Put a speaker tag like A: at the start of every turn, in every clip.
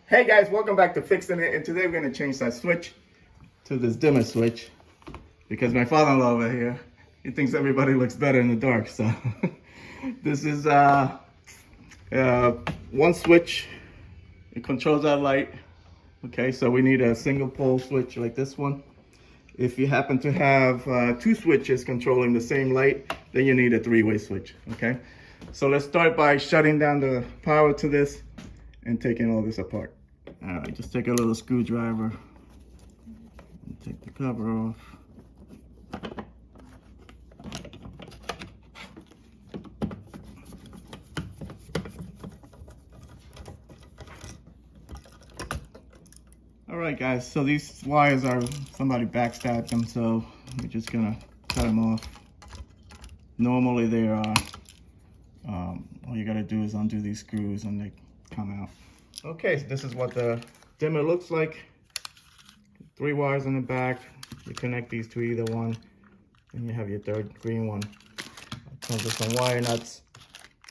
A: Hey guys, welcome back to Fixin' It, and today we're going to change that switch to this dimmer switch because my father-in-law over here, he thinks everybody looks better in the dark. So this is one switch. It controls our light. Okay, so we need a single pole switch like this one. If you happen to have two switches controlling the same light, then you need a three-way switch. Okay, so let's start by shutting down the power to this and taking all this apart. All right, just take a little screwdriver and take the cover off. All right, guys, so these wires are, somebody backstabbed them, so we're just gonna cut them off. Normally they are, all you gotta do is undo these screws and they come out. Okay, so this is what the dimmer looks like. 3 wires in the back. You connect these to either one, and you have your third green one. It comes with some wire nuts,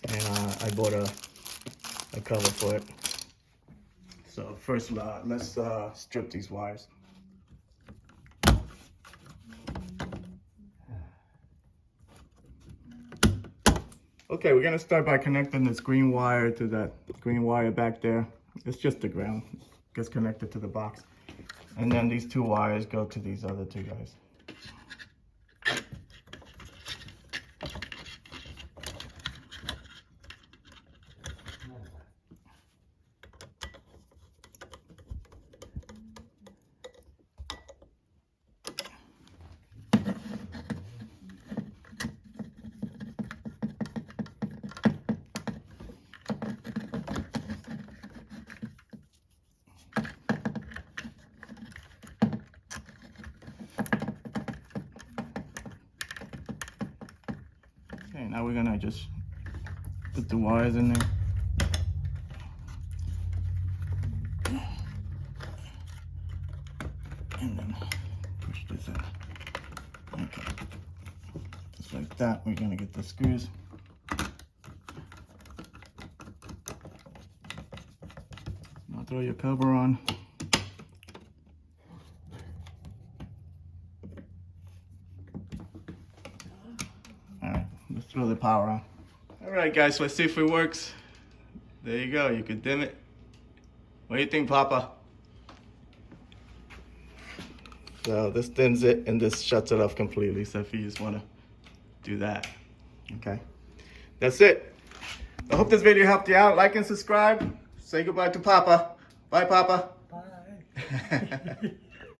A: and I bought a cover for it. So first, let's strip these wires. Okay, we're gonna start by connecting this green wire to that green wire back there. It's just the ground, it gets connected to the box. And then these 2 wires go to these other 2 guys. Okay, now we're gonna just put the wires in there. And then push this in. Okay. Just like that, we're gonna get the screws. Now throw your cover on. Let's throw the power on. All right, guys, let's see if it works. There you go, you can dim it. What do you think, Papa? So this dims it and this shuts it off completely. So if you just want to do that, okay. That's it. I hope this video helped you out. Like and subscribe. Say goodbye to Papa. Bye, Papa.
B: Bye.